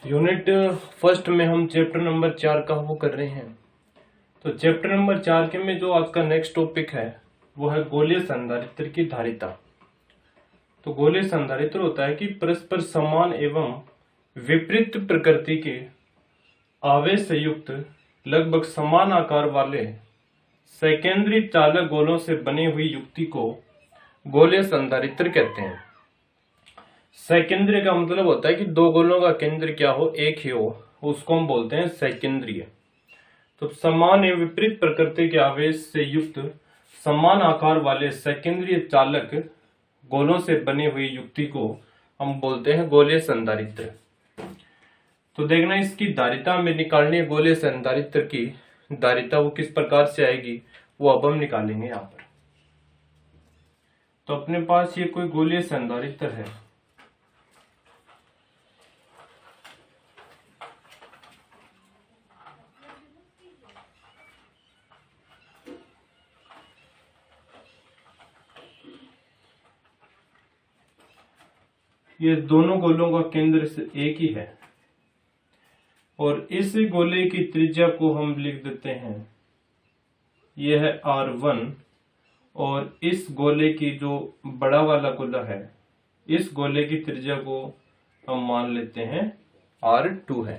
Unit first में हम chapter number 4 का वो कर रहे हैं। तो चैप्टर नंबर 4 के में जो आज का नेक्स्ट टॉपिक है वो है गोलीय संधारित्र की धारिता। तो गोलीय संधारित्र होता है कि परस्पर समान एवं विपरीत प्रकृति के आवेश से युक्त लगभग समान आकार वाले सकेंद्री चालक गोलों से बनी हुई युक्ति को गोलीय संधारित्र कहते हैं। सकेंद्रीय का मतलब होता है कि दो गोलों का केंद्र क्या हो, एक ही हो, उसको हम बोलते हैं सकेंद्रीय। तो समान एवं विपरीत प्रकृति के आवेश से युक्त समान आकार वाले सकेंद्रीय चालक गोलों से बनी हुई युक्ति को हम बोलते हैं गोलीय संधारित्र। तो देखना इसकी धारिता में निकालनी है। गोलीय संधारित्र की धारिता वो किस प्रकार से आएगी वो अब हम निकालेंगे यहाँ पर। तो अपने पास ये कोई गोलीय संधारित्र है। ये दोनों गोलों का केंद्र से एक ही है और इस गोले की त्रिज्या को हम लिख देते हैं, यह है R1। और इस गोले की जो बड़ा वाला गोला है, इस गोले की त्रिज्या को हम मान लेते हैं R2 है।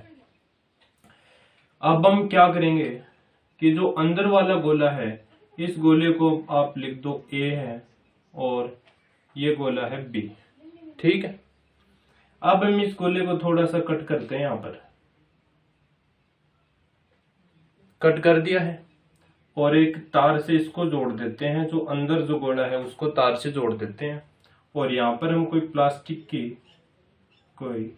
अब हम क्या करेंगे कि जो अंदर वाला गोला है, इस गोले को आप लिख दो A है और ये गोला है B। ठीक है। अब हम इस गोले को थोड़ा सा कट करते हैं। यहां पर कट कर दिया है और एक तार से इसको जोड़ देते हैं। जो अंदर जो गोला है उसको तार से जोड़ देते हैं और यहां पर हम कोई प्लास्टिक की कोई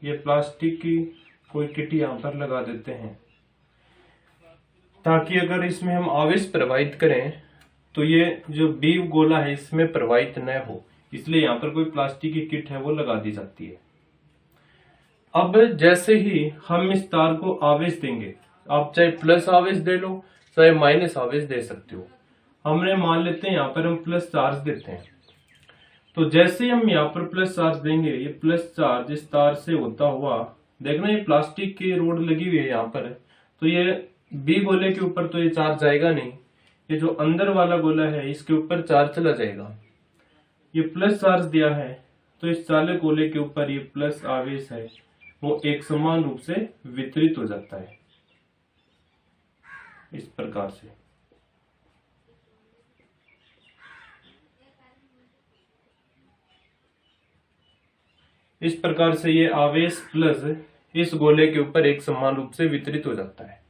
ये प्लास्टिक की कोई किट यहां पर लगा देते हैं ताकि अगर इसमें हम आवेश प्रवाहित करें तो ये जो बी गोला है इसमें प्रवाहित न हो, इसलिए यहाँ पर कोई प्लास्टिक की किट है वो लगा दी जाती है। अब जैसे ही हम इस तार को आवेश देंगे, आप चाहे प्लस आवेश दे लो चाहे माइनस आवेश दे सकते हो। हमने मान लेते हैं यहाँ पर हम प्लस चार्ज देते हैं। तो जैसे हम यहाँ पर प्लस चार्ज देंगे, ये प्लस चार्ज इस तार से होता हुआ, देखना ये प्लास्टिक की रोड लगी हुई है यहाँ पर, तो ये बी गोले के ऊपर तो ये चार्ज जाएगा नहीं, ये जो अंदर वाला गोला है इसके ऊपर चार्ज चला जाएगा। ये प्लस चार्ज दिया है तो इस चालक गोले के ऊपर ये प्लस आवेश है वो एक समान रूप से वितरित हो जाता है इस प्रकार से। इस प्रकार से ये आवेश प्लस इस गोले के ऊपर एक समान रूप से वितरित हो जाता है।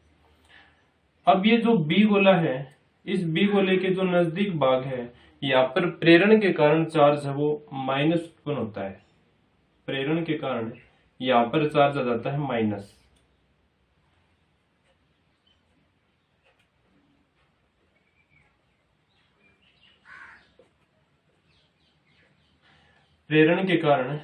अब ये जो बी गोला है, इस बी गोले के जो नजदीक भाग है, यहाँ पर प्रेरण के कारण चार्ज है वो माइनस उत्पन्न होता है। प्रेरण के कारण यहाँ पर चार्ज आ जाता है माइनस। प्रेरण के कारण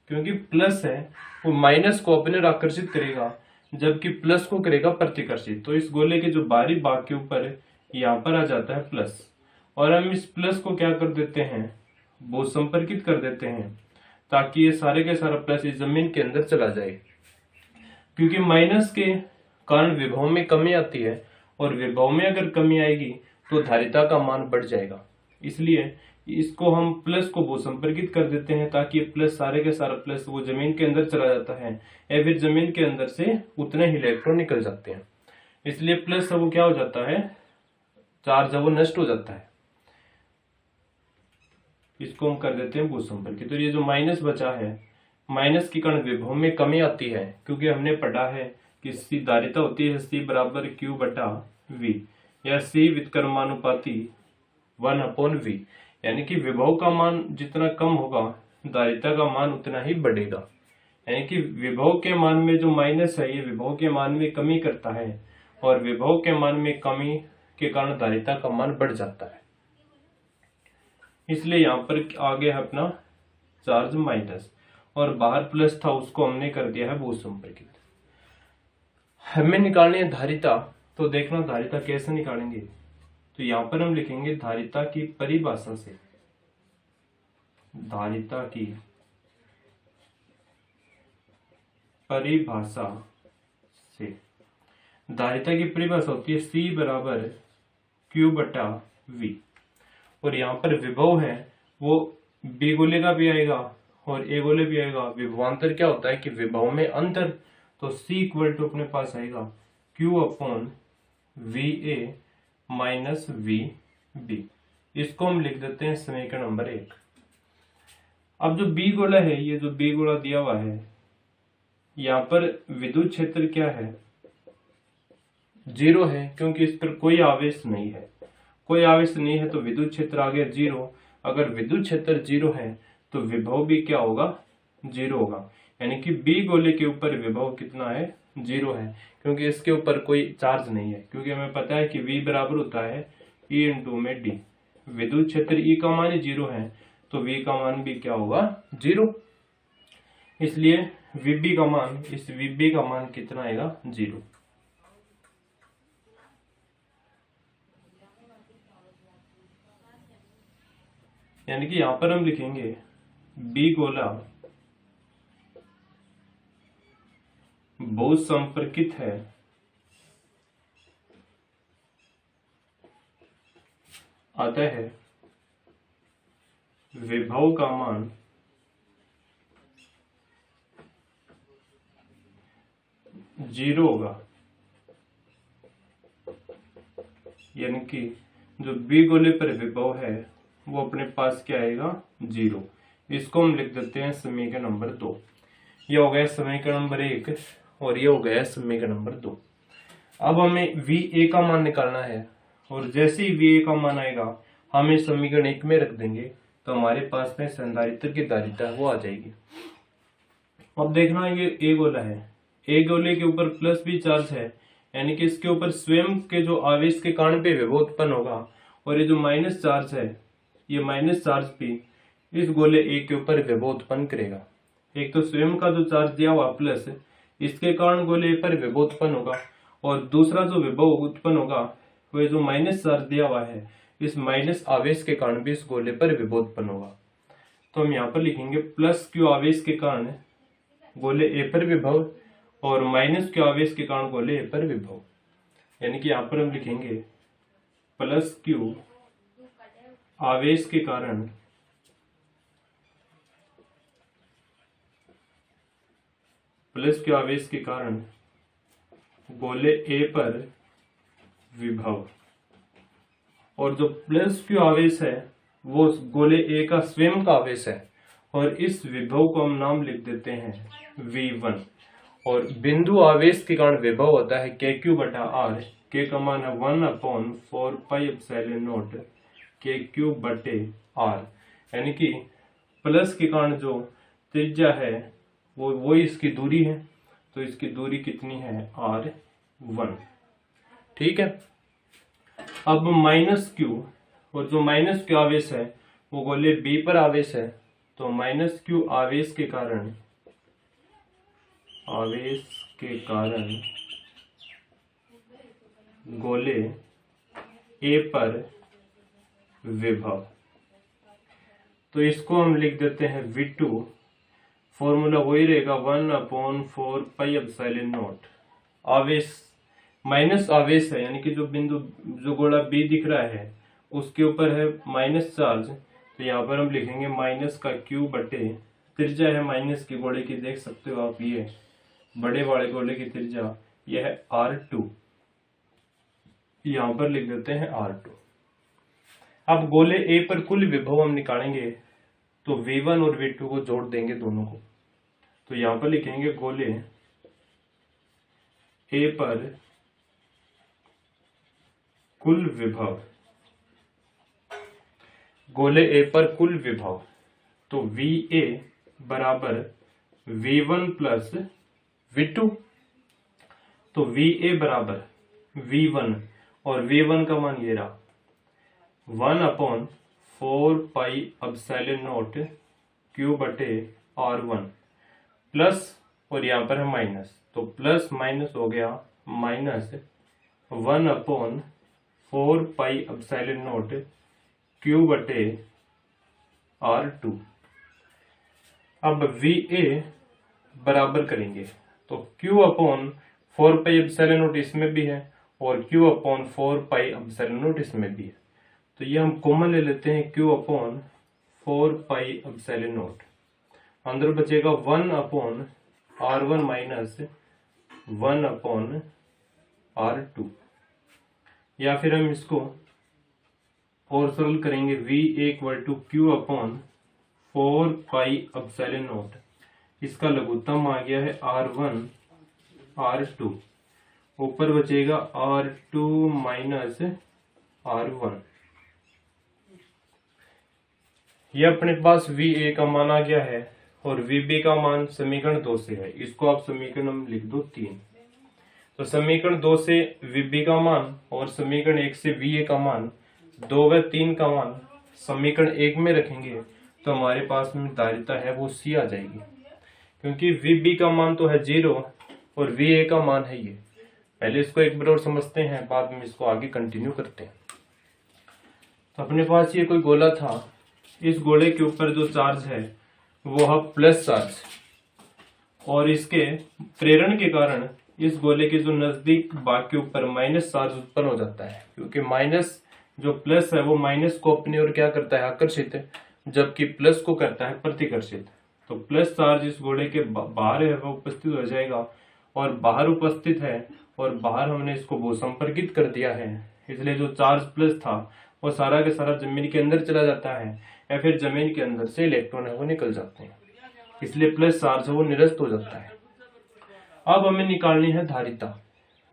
क्योंकि प्लस है वो माइनस को अपने ओर आकर्षित करेगा जबकि प्लस को करेगा प्रतिकर्षित। तो इस गोले के जो बाहरी भाग के ऊपर यहाँ पर आ जाता है प्लस और हम इस प्लस को क्या कर देते हैं, वो संपर्कित कर देते हैं ताकि ये सारे के सारा प्लस इस जमीन के अंदर चला जाए। क्योंकि माइनस के कारण विभव में कमी आती है और विभव में अगर कमी आएगी तो धारिता का मान बढ़ जाएगा, इसलिए इसको हम प्लस को वो संपर्कित कर देते हैं ताकि ये प्लस सारे के सारा प्लस वो जमीन के अंदर चला जाता है या फिर जमीन के अंदर से उतने ही इलेक्ट्रॉन निकल जाते हैं। इसलिए प्लस वो क्या हो जाता है, चार्ज वो नष्ट हो जाता है। इसको हम कर देते हैं वो संपर्कित। तो ये जो माइनस बचा है, माइनस के कारण विभव में कमी आती है क्योंकि हमने पढ़ा है कि इसकी धारिता होती है C बराबर Q बटा V या C व्युत्क्रमानुपाती 1/V, यानी कि विभव का मान जितना कम होगा धारिता का मान उतना ही बढ़ेगा। यानी कि विभव के मान में जो माइनस है ये विभव के मान में कमी करता है और विभव के मान में कमी के कारण धारिता का मान बढ़ जाता है। इसलिए यहाँ पर आगे है अपना चार्ज माइनस और बाहर प्लस था उसको हमने कर दिया है वो संपर्कित। हमें निकालनी है धारिता। तो देखना धारिता कैसे निकालेंगे। तो यहां पर हम लिखेंगे धारिता की परिभाषा से। धारिता की परिभाषा से धारिता की परिभाषा होती है C बराबर Q बटा V। और यहाँ पर विभव है वो B गोले का भी आएगा और A गोले भी आएगा। विभवांतर क्या होता है कि विभव में अंतर। तो C इक्वल टू अपने पास आएगा Q upon VA minus VB। इसको हम लिख देते हैं समीकरण नंबर 1। अब जो B गोला है, ये जो B गोला दिया हुआ है, यहाँ पर विद्युत क्षेत्र क्या है, 0 है, क्योंकि इस पर कोई आवेश नहीं है। कोई आवेश नहीं है तो विद्युत क्षेत्र आ गया 0। अगर विद्युत क्षेत्र 0 है तो विभव भी क्या होगा, 0 होगा। यानी कि B गोले के ऊपर विभव कितना है, 0 है, क्योंकि इसके ऊपर कोई चार्ज नहीं है। क्योंकि हमें पता है कि V बराबर होता है E इंटू में D। विद्युत क्षेत्र E का मान 0 है तो V का मान भी क्या होगा, 0। इसलिए VB का मान, इस VB का मान कितना आएगा, 0। यानी कि यहां पर हम लिखेंगे B गोला बहुत संपर्कित है, अतः विभव का मान जीरो होगा। यानी कि जो B गोले पर विभव है वो अपने पास क्या आएगा, 0। इसको हम लिख देते हैं समीकरण नंबर 2। ये हो गया समीकरण नंबर 1 और ये हो गया समीकरण नंबर 2। अब हमें VA का मान निकालना है और जैसे ही VA का मान आएगा हम इस समीकरण 1 में रख देंगे तो हमारे पास में संधारित्र की धारिता वो आ जाएगी। अब देखना, ये A गोला है, A गोले के ऊपर प्लस भी चार्ज है, यानी कि इसके ऊपर स्वयं के जो आवेश के कारण पे विभव उत्पन्न होगा। और ये जो माइनस चार्ज है, ये माइनस चार्ज भी इस गोले A के ऊपर विभव उत्पन्न करेगा। एक तो स्वयं का जो चार्ज दिया हुआ प्लस, इसके कारण गोले A पर विभव उत्पन्न होगा, और दूसरा जो विभव उत्पन्न होगा वह जो माइनस चार्ज दिया हुआ है, इस माइनस आवेश के कारण भी इस गोले पर विभव उत्पन्न होगा। तो हम यहाँ पर लिखेंगे प्लस Q आवेश के कारण गोले A पर विभव और माइनस Q आवेश के कारण गोले A पर विभव। यानी कि यहाँ पर हम लिखेंगे प्लस Q आवेश के कारण गोले A पर विभव, और जो प्लस Q आवेश है वो गोले A का स्वयं का आवेश है, और इस विभव को हम नाम लिख देते हैं V1। और बिंदु आवेश के कारण विभव होता है KQ बटा R। K का मान है 1/4 पाई एप्सिलॉन नॉट KQ बटे R। यानी कि प्लस के कारण जो त्रिज्या है वो इसकी दूरी है, तो इसकी दूरी कितनी है, R1। ठीक है। अब माइनस Q, और जो माइनस Q आवेश है वो गोले B पर आवेश है, तो माइनस Q आवेश के कारण गोले A पर विभव। तो इसको हम लिख देते हैं V2। फॉर्मूला वही रहेगा 1/4 पाई एप्सिलॉन नॉट। आवेश माइनस आवेश है, यानी कि जो बिंदु, जो गोला B दिख रहा है उसके ऊपर है माइनस चार्ज, तो यहाँ पर हम लिखेंगे माइनस का Q बटे त्रिज्या है माइनस की गोले की, देख सकते हो आप, ये बड़े वाले गोले की त्रिज्या यह है R2। यहाँ पर लिख देते हैं R2। अब गोले A पर कुल विभव हम निकालेंगे, तो V1 और V2 को जोड़ देंगे दोनों को। तो यहाँ पर लिखेंगे गोले A पर कुल विभव, गोले A पर कुल विभव, तो VA बराबर V1 प्लस V2। तो VA बराबर V1, और V1 का मान ये रहा 1/4 पाई एप्सिलॉन नॉट Q बटे R1 प्लस, और यहाँ पर है माइनस, तो प्लस माइनस हो गया माइनस 1/4πε0 Q/R2। अब VA बराबर करेंगे तो Q/4πε0 इसमें भी है और Q/4πε0 इसमें भी है, तो ये हम कॉमन ले लेते हैं Q/4πε0। अंदर बचेगा 1/R1 माइनस 1/R2, या फिर हम इसको और सरल करेंगे VA = Q/4πε0। इसका लघुत्तम आ गया है R1 R2, ऊपर बचेगा R2 माइनस R1। ये अपने पास VA का मान आ गया है और VB का मान समीकरण 2 से है, इसको आप समीकरण लिख दो 3। तो समीकरण 2 से VB का मान और समीकरण 1 से VA का मान, 2 व 3 का मान समीकरण 1 में रखेंगे तो हमारे पास में धारिता है वो C आ जाएगी, क्योंकि VB का मान तो है 0 और VA का मान है ये। पहले इसको एक बार और समझते हैं, बाद में इसको आगे कंटिन्यू करते हैं। तो अपने पास ये कोई गोला था, इस गोले के ऊपर जो चार्ज है वो है प्लस चार्ज, और इसके प्रेरण के कारण इस गोले के जो नजदीक भाग के ऊपर माइनस चार्ज उत्पन्न हो जाता है, क्योंकि माइनस जो प्लस है वो माइनस को अपनी ओर क्या करता है, आकर्षित, जबकि प्लस को करता है प्रतिकर्षित। तो प्लस चार्ज इस गोले के बाहर है वो उपस्थित हो जाएगा, और बाहर उपस्थित है और बाहर हमने इसको भूसंपर्कित कर दिया है, इसलिए जो चार्ज प्लस था वो सारा के सारा जमीन के अंदर चला जाता है, या फिर जमीन के अंदर से इलेक्ट्रॉन है वो निकल जाते हैं, इसलिए प्लस चार्ज है वो निरस्त हो जाता है। अब हमें निकालनी है धारिता,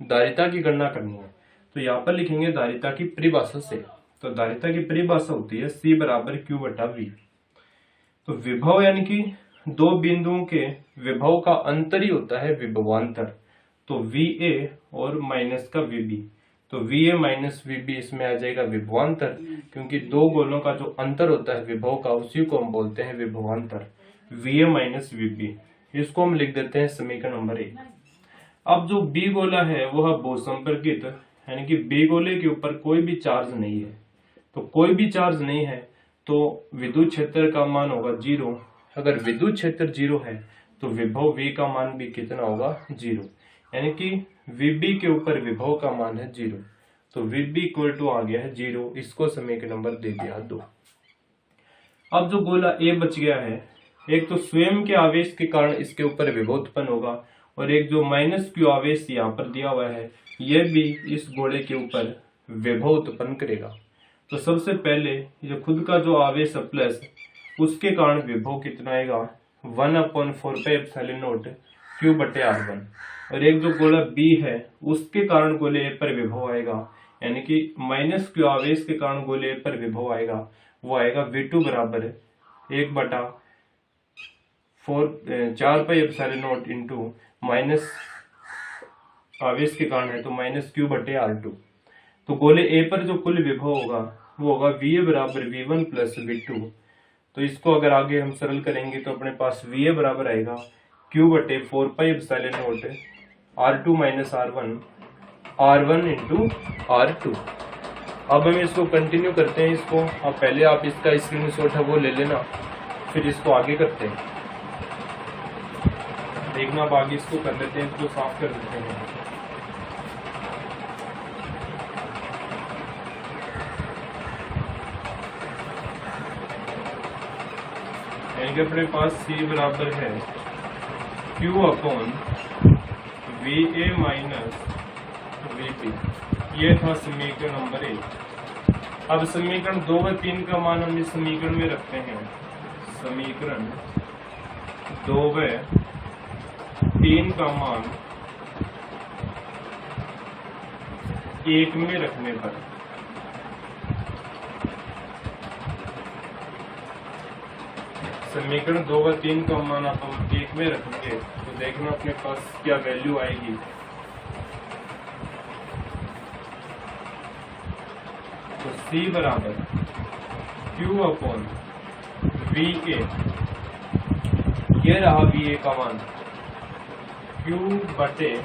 धारिता की गणना करनी है। तो यहाँ पर लिखेंगे धारिता की परिभाषा से। तो धारिता की परिभाषा होती है C = Q/V। तो विभव यानी कि दो बिंदुओं के विभव का अंतर ही होता है विभवांतर। तो VA और माइनस का VB, तो VA माइनस VB इसमें आ जाएगा विभवांतर, क्योंकि दो गोलों का जो अंतर होता है विभव का उसी को हम बोलते हैं विभवांतर, VA माइनस VB। इसको हम लिख देते हैं समीकरण नंबर 1। अब जो B गोला है वो है भूसंपर्कित, यानी कि B गोले के ऊपर कोई भी चार्ज नहीं है। तो कोई भी चार्ज नहीं है तो विद्युत क्षेत्र का मान होगा 0। अगर विद्युत क्षेत्र 0 है तो विभव V का मान भी कितना होगा, 0, यानी कि VB के ऊपर विभव का मान है 0। तो VB = आ गया है 0, इसको समीकरण नंबर दे दिया 2। अब जो गोला A बच गया है, एक तो स्वयं के आवेश के कारण इसके ऊपर विभव उत्पन्न होगा, और एक जो -Q आवेश यहाँ पर दिया हुआ है यह भी इस गोले के ऊपर विभव उत्पन्न करेगा। तो सबसे पहले ये खुद का जो आवेश है प्लस, उसके कारण विभव कितना आएगा, 1/4πε0 Q/R1। और एक जो गोला B है उसके कारण गोले A पर विभव आएगा, यानी कि -Q आवेश के कारण गोले A पर विभव आएगा, वो आएगा V2 = 1/4πε0 इंटू माइनस आवेश के कारण है तो -Q/R2। तो गोले A पर जो कुल विभव होगा वो होगा VA = V1 + V2। तो इसको अगर आगे हम सरल करेंगे तो अपने पास VA बराबर आएगा Q/4πε0 R2 - R1 R1 × R2। अब हम इसको कंटिन्यू करते हैं। इसको अब पहले आप इसका स्क्रीनशॉट है वो ले लेना, फिर इसको आगे करते हैं। देखना अब आगे इसको कर लेते हैं, इसको साफ कर देते हैं। अपने पास C बराबर है Q/VA - VB। ये था समीकरण नंबर 1। अब समीकरण 2 व 3 का मान हम इस समीकरण में रखते हैं। समीकरण 2 व 3 का मान 1 में रखने पर समीकरण 2 व 3 का मान आप हम 1 में रखेंगे तो देखना अपने पास क्या वैल्यू आएगी। तो C बराबर Q/VA, ये रहा VA का मान, Q/4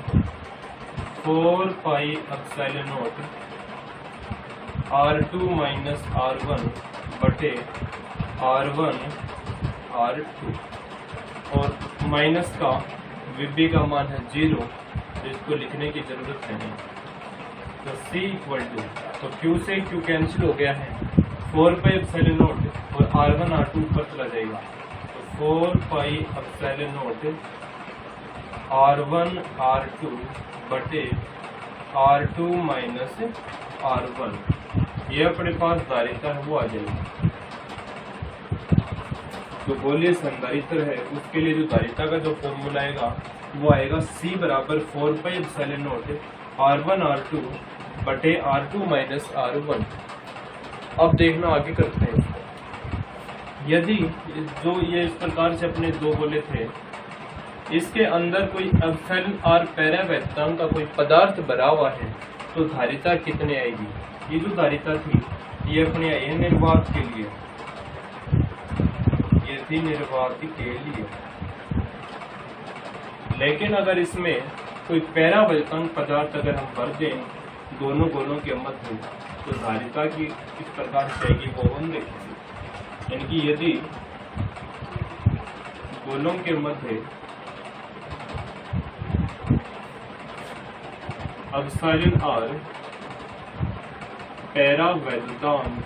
4 pi epsilon not R2 minus R1 बटे R1 R2 और माइनस का VB का मान है 0, तो इसको लिखने की जरूरत है नहीं। तो C इक्वल टू, तो Q से Q कैंसिल हो गया है, 4 पाई एप्सिलॉन नॉट और R1 R2 ऊपर चला जाएगा, तो 4 pi epsilon naught R1 R2 बटे R2 माइनस R1, ये अपने पास धारिता है वो आ जाएगी। जो गोलीय संधारित्र है उसके लिए जो धारिता का जो फॉर्मूला आएगा वो आएगा C बराबर 4 pi epsilon naught R1 R2 बटे R2 माइनस R1। अब देखना आगे करते हैं इसको। यदि जो ये इस प्रकार से अपने दो गोले थे, इसके अंदर कोई एप्सिलॉन R पैरावैक्तांक का कोई पदार्थ भरा हुआ है, तो धारिता कितनी आएगी? ये जो धारिता थी ये अपने आई है निर्वात के लिए, ये थी निर्वात के लिए। लेकिन अगर इसमें कोई पैरावैक्तांक पदार्थ अगर हम भर दें दोनों गोलों के मध्य, तो धारिता की किस प्रकार से आएगी वो हम देखेंगे। यानी कि यदि गोलों के मध्य एप्सिलॉन R पैरावैक्तांक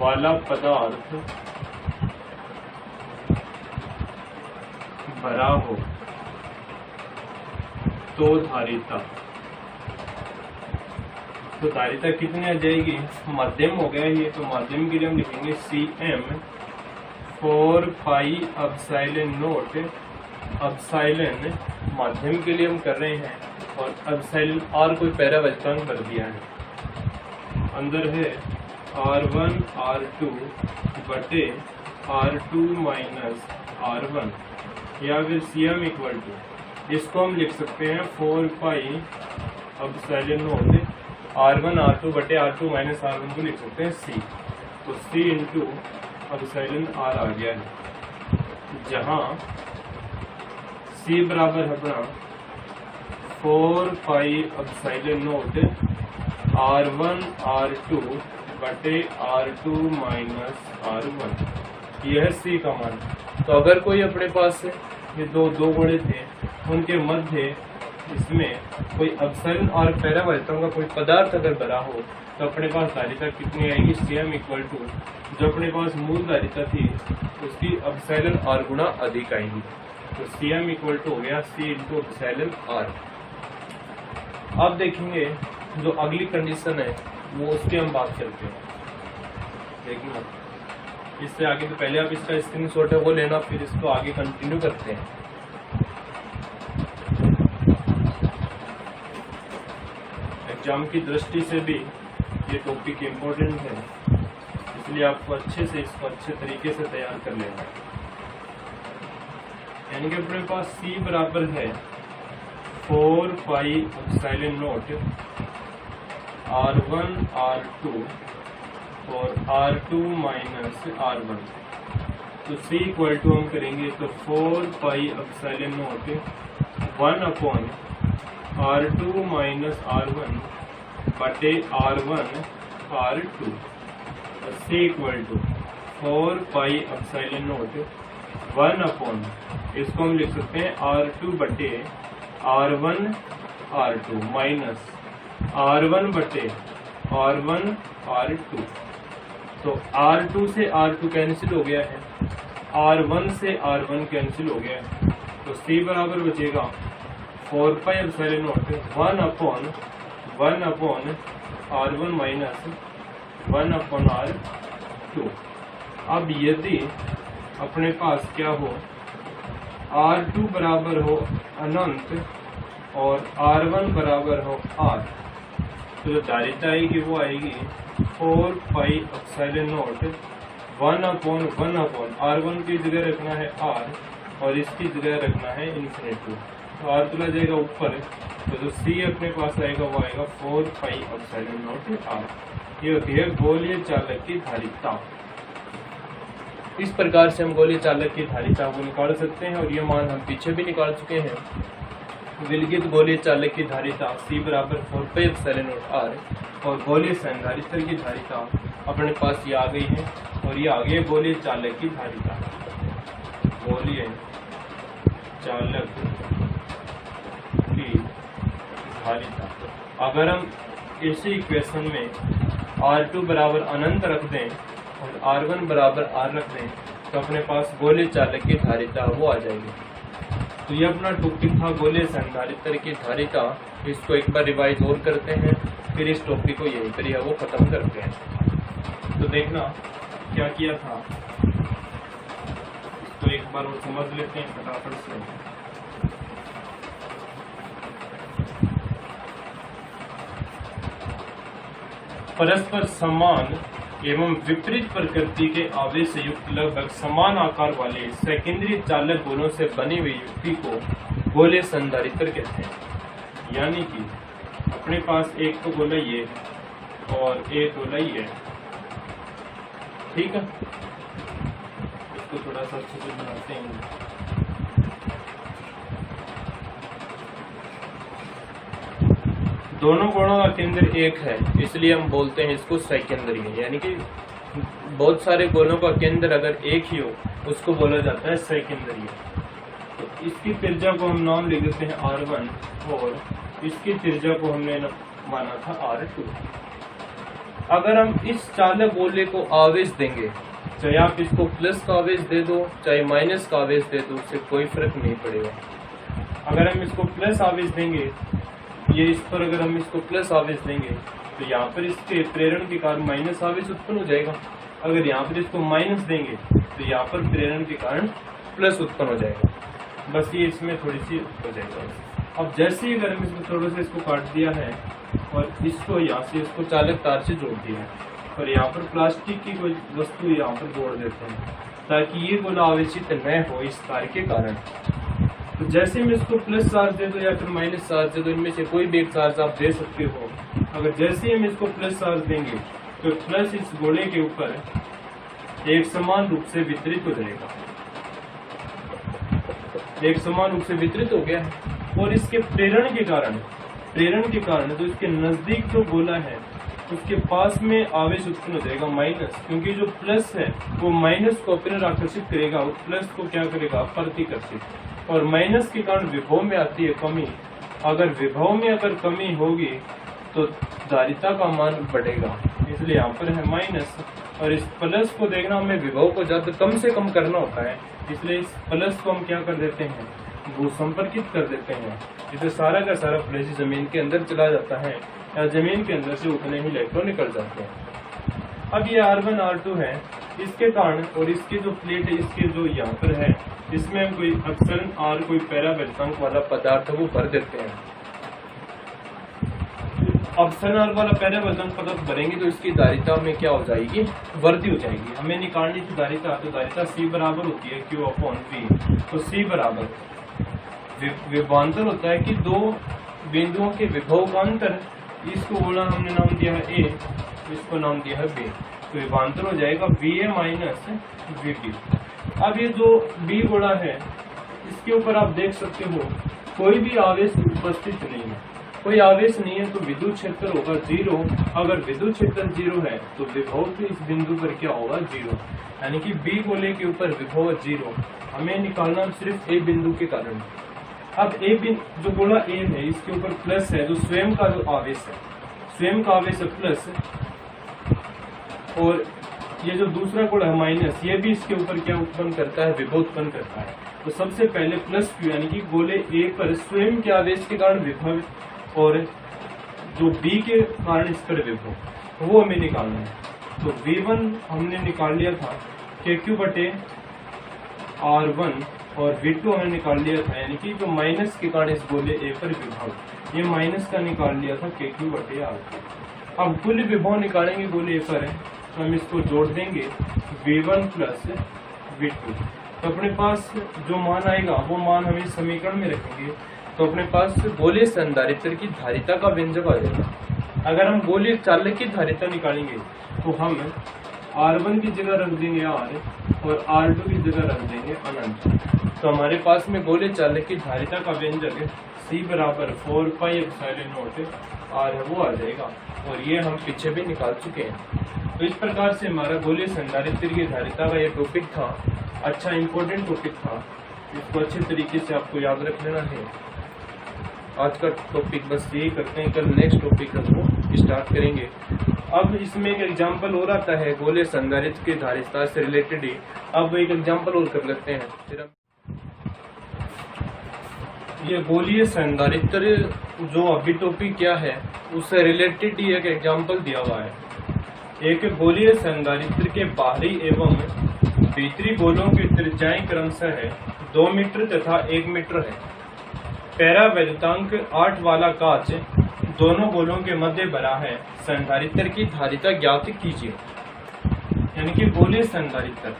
वाला पदार्थ भरा हो, तो धारिता कितनी आ जाएगी? माध्यम हो गया ये, तो माध्यम के लिए हम लिखेंगे Cm 4 pi epsilon not, epsilon माध्यम के लिए हम कर रहे हैं, और एप्सिलॉन R कोई पैरावैक्तांक भर दिया है, अंदर है R1 R2 बटे R2 माइनस R1, या फिर Cm इक्वल टू, इसको हम लिख सकते हैं 4 pi epsilon naught R1 R2 बटे R2 माइनस R1 को लिख सकते हैं C, तो C इंटू एप्सिलॉन R आ गया है, जहाँ C बराबर है अपना 4 pi epsilon naught R1 R2 बटे R2 माइनस R1, यह है C का मान। तो अगर कोई अपने पास ये दो गोले थे, उनके मध्य इसमें कोई एप्सिलॉन R पैरावैक्तांक का कोई पदार्थ अगर भरा हो, तो अपने पास धारिता कितनी आएगी? Cm इक्वल टू, जो अपने पास मूल धारिता थी उसकी एप्सिलॉन R गुना अधिक आएगी, तो Cm इक्वल टू हो गया C इंटू एप्सिलॉन R। अब देखेंगे जो अगली कंडीशन है वो उसकी हम बात करते हैं। देखिए इससे आगे तो पहले आप इसका स्क्रीनशॉट है वो लेना, फिर इसको आगे कंटिन्यू करते हैं। एग्जाम की दृष्टि से भी ये टॉपिक इम्पोर्टेंट है, इसलिए आपको अच्छे से इसको अच्छे तरीके से तैयार कर लेना है। यानी कि अपने पास C बराबर है 4 pi epsilon naught R1 R2 और R2 माइनस R1, तो C इक्वल टू हम करेंगे तो 4 pi epsilon naught 1 upon R2 minus R1 बटे R1 R2, और C equal to 4 pi epsilon naught 1 upon, इसको हम लिख सकते हैं R2 बटे R1 R2 माइनस R1 बटे R1 R2, तो R2 से R2 कैंसिल हो गया है, R1 से R1 कैंसिल हो गया है, तो C बराबर बचेगा 4 pi epsilon naught 1 upon R1 minus 1 upon R2। अब यदि अपने पास क्या हो, R2 बराबर हो अनंत और R1 बराबर हो R, तो जो धारिता आएगी वो आएगी 4 pi epsilon naught 1 upon R1 की जगह रखना है R और इसकी जगह रखना है इन्फिनिटी, तो R चला जाएगा ऊपर, तो जो C अपने पास आएगा वो आएगा 4 पाई एप्सिलॉन नॉट R। ये होती है गोलीय चालक की धारिता। इस प्रकार से हम गोलीय चालक की धारिता को निकाल सकते हैं, और ये मान हम पीछे भी निकाल चुके हैं। विलगित गोलीय चालक की धारिता C बराबर 4πε0r और गोलीय संधारित्र की धारिता अपने पास ये आ गई है और ये आ गई है गोलीय चालक की धारिता। गोलीय चालक की धारिता अगर हम इसी इक्वेशन में R2 बराबर अनंत रख दें और R1 बराबर R रख दें तो अपने पास गोलीय चालक की धारिता वो आ जाएगी। तो ये अपना टॉपिक था गोलीय संधारित्र की धारिता। इसको एक बार रिवाइज और करते हैं, फिर इस टॉपिक को यहीं पर वो खत्म करते हैं। तो देखना क्या किया था, तो एक बार वो समझ लेते हैं फटाफट से। परस्पर समान एवं विपरीत प्रकृति के आवेश से युक्त लगभग समान आकार वाले सेकेंडरी चालक गोलों से बनी हुई युक्ति को गोलीय संधारित्र कहते हैं। यानी कि अपने पास एक तो गोला ये और एक गोला ये, ठीक है। इसको थोड़ा सा अच्छे से बनाते हैं। दोनों गोलों का केंद्र एक है, इसलिए हम बोलते हैं इसको सेकेंडरी है। यानी कि बहुत सारे गोलों का केंद्र अगर एक ही हो उसको बोला जाता है सेकेंडरी। तो इसकी त्रिज्या को हम नाम लिख देते हैं R1 और इसकी त्रिज्या को हमने माना था R2। अगर हम इस चालक गोले को आवेश देंगे, चाहे आप इसको प्लस का आवेश दे दो चाहे माइनस का आवेश दे दो, उससे कोई फर्क नहीं पड़ेगा। अगर हम इसको प्लस आवेश देंगे, ये इस पर अगर हम इसको प्लस आवेश देंगे तो यहाँ पर इसके प्रेरण के कारण माइनस आवेश उत्पन्न हो जाएगा। अगर यहाँ पर इसको माइनस देंगे तो यहाँ पर प्रेरण के कारण प्लस उत्पन्न हो जाएगा। बस ये इसमें थोड़ी सी हो जाएगा। अब जैसे ही अगर हम इसको थोड़ा सा इसको काट दिया है और इसको यहाँ से इसको चालक तार से जोड़ दिया है और यहाँ पर प्लास्टिक की कोई वस्तु यहाँ पर जोड़ देते हैं ताकि ये गोला आवेशित न हो इस तार के कारण। तो जैसे मैं इसको प्लस चार्ज दे दो या फिर माइनस चार्ज दे दो, इनमें से कोई भी एक चार्ज आप दे सकते हो। अगर जैसे ही हम इसको प्लस चार्ज देंगे तो प्लस इस गोले के ऊपर एक समान रूप से वितरित हो जाएगा, एक समान रूप से वितरित हो गया है। और इसके प्रेरण के कारण तो इसके नजदीक जो गोला है उसके पास में आवेश उत्पन्न हो जाएगा माइनस, क्योंकि जो प्लस है वो माइनस को अपने आकर्षित करेगा और प्लस को क्या करेगा, प्रतिकर्षित। और माइनस के कारण विभव में आती है कमी। अगर विभव में अगर कमी होगी तो धारिता का मान बढ़ेगा, इसलिए यहाँ पर है माइनस। और इस प्लस को देखना, हमें विभव को ज्यादा कम से कम करना होता है, इसलिए इस प्लस को हम क्या कर देते हैं, वो संपर्कित कर देते हैं। इसे सारा का सारा प्लस जमीन के अंदर चला जाता है या जमीन के अंदर से उतने ही इलेक्ट्रॉन निकल जाते हैं। अब ये R1 R2 है, इसके कारण और इसकी जो प्लेट है इसके जो यहाँ पर है, इसमें हम कोई अपसरण R कोई पैराबैल्तांक वाला पदार्थ वो भर देते हैं। अपसरण R वाला पैराबैल्तांक पदार्थ भरेंगे तो इसकी धारिता में क्या हो जाएगी, वृद्धि हो जाएगी। हमें निकालनी थी धारिता, तो धारिता C बराबर होती है Q/V। तो C बराबर विभवांतर होता है कि दो बिंदुओं के विभव का अंतर, इसको बोला हमने नाम दिया है A, इसको नाम दिया है B। तो विभवांतर हो जाएगा VA माइनस VB। अब ये जो B गोला है इसके ऊपर आप देख सकते हो कोई भी आवेश उपस्थित नहीं है, कोई आवेश नहीं है, तो विद्युत क्षेत्र होगा 0। अगर विद्युत क्षेत्र 0 है तो विभव भी इस बिंदु पर क्या होगा, 0। यानी कि B गोले के ऊपर विभव 0। हमें निकालना सिर्फ A बिंदु के कारण। अब A जो गोला A है इसके ऊपर प्लस है, जो स्वयं का जो आवेश है, स्वयं का आवेश है प्लस, और ये जो दूसरा गोला है माइनस, ये भी इसके ऊपर क्या उत्पन्न करता है, विभव उत्पन्न करता है। तो सबसे पहले प्लस Q यानी कि गोले A पर स्वयं के आवेश के कारण विभव और जो B के कारण इस पर विभव, वो हमें निकालना है। तो V1 हमने निकाल लिया था KQ बटे R1 और V2 हमने निकाल लिया था, यानी कि जो माइनस के कारण इस गोले A पर विभव, ये माइनस का निकाल लिया था KQ बटे R2। अब कुल विभव निकालेंगे गोले A पर, तो हम इसको जोड़ देंगे V1 प्लस V2। तो अपने पास जो मान आएगा वो मान हम इस समीकरण में रखेंगे, तो अपने पास गोलीय संधारित्र की धारिता का व्यंजक आ जाएगा। अगर हम गोलीय चालक की धारिता निकालेंगे तो हम R1 की जगह रख देंगे R और R2 की जगह रख देंगे अनंत। तो हमारे पास में गोले चालक की धारिता का व्यंजक C बराबर 4 पाई एप्सिलॉन नॉट R है, वो आ जाएगा। और ये हम पीछे भी निकाल चुके हैं। तो इस प्रकार से हमारा गोलीय संधारित्र की धारिता का ये टॉपिक था। अच्छा इंपॉर्टेंट टॉपिक था, इसको अच्छे तरीके से आपको याद रख लेना है। आज का टॉपिक बस यही करते हैं, कल नेक्स्ट टॉपिक वो स्टार्ट करेंगे। अब इसमें एक एग्जांपल और आता है गोलीय संधारित्र की धारिता से रिलेटेड ही। अब एक एग्जांपल और कर लेते हैं। फिर हम ये गोलीय संधारित्र जो अभी टॉपिक क्या है उससे रिलेटेड ही एक एग्जांपल दिया हुआ है। एक गोलीय संधारित्र के बाहरी एवं भीतरी गोलों की त्रिज्याएं क्रमशः 2 मीटर तथा 1 मीटर है। पैरावैद्युतांक 8 वाला कांच दोनों गोलों के मध्य भरा है। संधारित्र की धारिता ज्ञात कीजिए। यानी कि गोलीय संधारित्र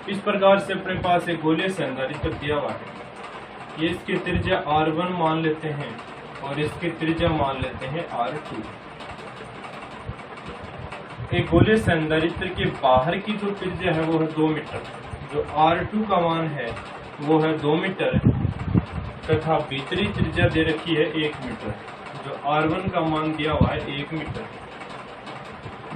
इस प्रकार से अपने पास एक गोलीय संधारित्र दिया हुआ है। ये इसकी त्रिज्या R1 मान लेते हैं और इसकी त्रिज्या मान लेते हैं R2। एक गोलीय संधारित्र के बाहर की जो त्रिज्या है वो है 2 मीटर, जो R2 का मान है वो है 2 मीटर तथा भीतरी त्रिज्या दे रखी है 1 मीटर, जो R1 का मान दिया हुआ है 1 मीटर।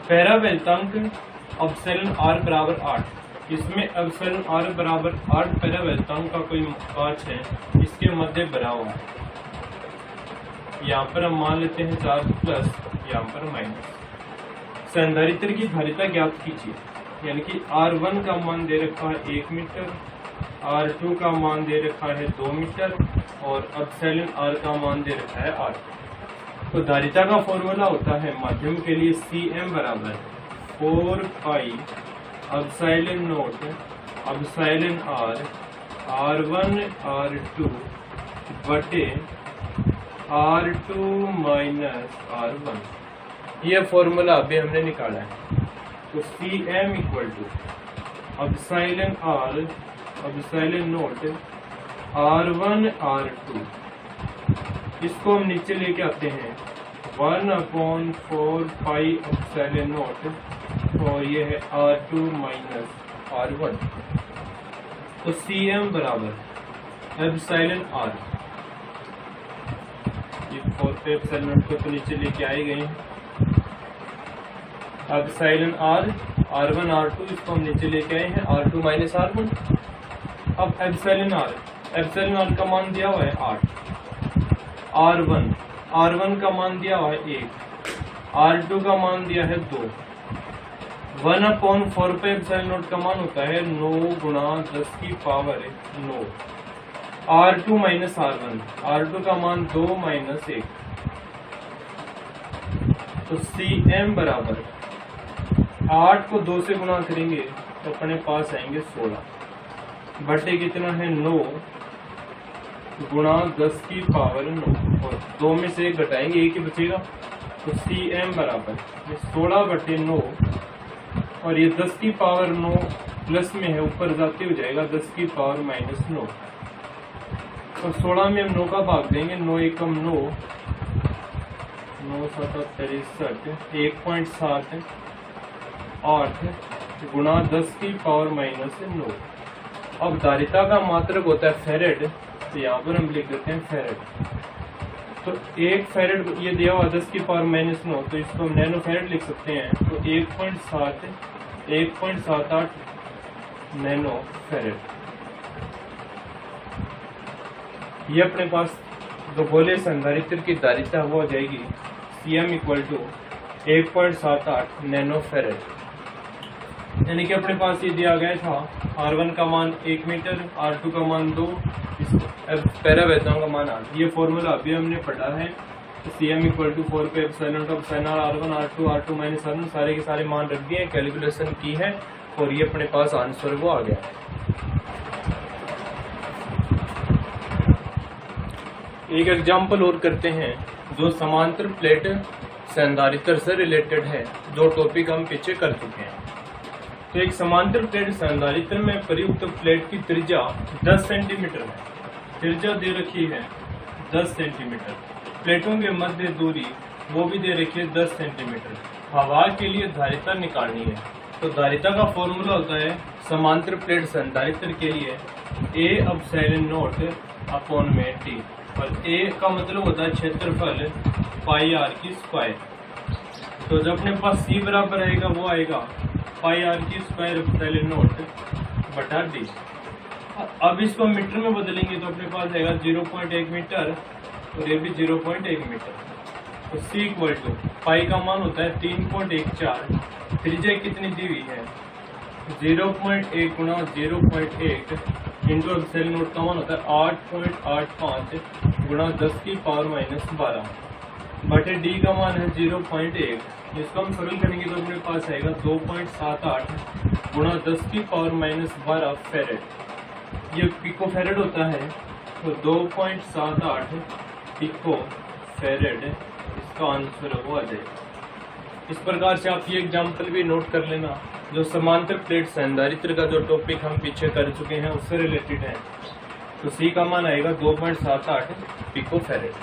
पैरावैद्युतांक एप्सिलॉन R बराबर 8, इसमें एप्सिलॉन R बराबर 8 पैरावैद्युतांक का कोई कांच है, इसके मध्य भरा हुआ है। यहाँ पर हम मान लेते हैं 4 प्लस, यहाँ पर माइनस। संधारित्र की धारिता ज्ञात कीजिए। यानी कि R1 का मान दे रखा है 1 मीटर, R2 का मान दे रखा है 2 मीटर और एप्सिलॉन R का मान दे रखा है 8। तो धारिता का फॉर्मूला होता है माध्यम के लिए Cm बराबर 4 pi epsilon not epsilon R R1 R2 बटे R2 माइनस R1। यह फॉर्मूला अभी हमने निकाला है। तो Cm equal to epsilon R epsilon naught R1 R2, इसको हम नीचे लेके आते हैं 1/4 पाई एप्सिलॉन नॉट और ये है R2 माइनस R1। तो Cm बराबर एप्सिलॉन R, ये 4 पे एप्सिलॉन नॉट को तो नीचे लेके आए गए हैं। एप्सिलॉन R R1 R2, इसको हम नीचे लेके आए हैं R2 माइनस R1। अब एप्सिलॉन R का मान दिया हुआ है 8, R1 का मान दिया हुआ है 1, R2 का मान दिया है 2। 1/4 पे एप्सिलॉन नॉट का मान होता है 9 गुणा 10 की पावर 9। R2 माइनस R1 का मान 2 माइनस 1। तो Cm बराबर 8 को 2 से गुणा करेंगे तो अपने पास आएंगे 16 बटे कितना है 9 गुणा 10 की पावर 9 और 2 में से 1 घटाएंगे 1 ही बचेगा। तो Cm बराबर 16 बटे 9 और ये 10 की पावर 9 प्लस में है, ऊपर जाते हो जाएगा 10 की पावर माइनस 9। तो 16 में हम 9 का भाग देंगे, 9 एकम 9, 9 7 63, 1.7 8 गुणा 10 की पावर माइनस 9। अब धारिता का मात्रक होता है फेरेड, तो यहाँ पर हम लिख देते हैं फेरेड। तो 1 फेरेड ये दिया हुआ 10 की पावर माइनस 9, तो इसको हम नैनो फेरेड लिख सकते हैं। तो 1.78 नैनो फेरेड। ये अपने पास जो गोलीय संधारित्र की धारिता वो हो जाएगी Cm इक्वल टू 1.78 नैनो फेरेड। यानी कि अपने पास ये दिया गया था R1 का मान 1 मीटर, R2 का मान 2, पैरावैद्युतांक का मान 8। ये फॉर्मूला अभी हमने पढ़ा है। Cm इक्वल टू 4 पे epsilon not epsilon R1 R2 minus R1 सारे के सारे मान रख दिए, कैलकुलेशन की है और ये अपने पास आंसर वो आ गया। एक एग्जाम्पल और करते हैं जो समांतर प्लेट संधारित्र से रिलेटेड है, जो टॉपिक हम पीछे कर चुके हैं। तो एक समांतर प्लेट संधारित्र में प्रयुक्त प्लेट की त्रिज्या 10 सेंटीमीटर है। त्रिज्या दे रखी है 10 सेंटीमीटर। प्लेटों के मध्य दूरी वो भी दे रखी है 10 सेंटीमीटर। हवा के लिए धारिता निकालनी है। तो धारिता का फॉर्मूला होता है समांतर प्लेट संधारित्र के लिए A/0/T, और A का मतलब होता है क्षेत्रफल पाई आर की स्क्वायर। तो जो अपने पास C बराबर आएगा वो आएगा पाई आर की स्क्वायर (0/D). अब इसको मीटर में बदलेंगे तो अपने पास आएगा 0.1 मीटर और ये भी 0.1 मीटर। तो C इक्वल टू पाई का मान होता है 3.14, त्रिज्या कितनी दी हुई है 0.1 गुणा 0.1 इंटू एप्सिलॉन नॉट का मान होता है 8.85 गुणा 10⁻⁻12 बटे D का मान है 0.1। इसको हम सरल करेंगे तो अपने पास आएगा 2.78 गुणा 10⁻12 फेरेड। ये पिको फेरेड होता है, तो 2.78 पिको फेरेड इसका आंसर वो आ जाएगा। इस प्रकार से आप ये एग्जाम्पल भी नोट कर लेना, जो समांतर प्लेट संधारित्र का जो टॉपिक हम पीछे कर चुके हैं उससे रिलेटेड है। तो C का मान आएगा 2.78 पिको फेरेड।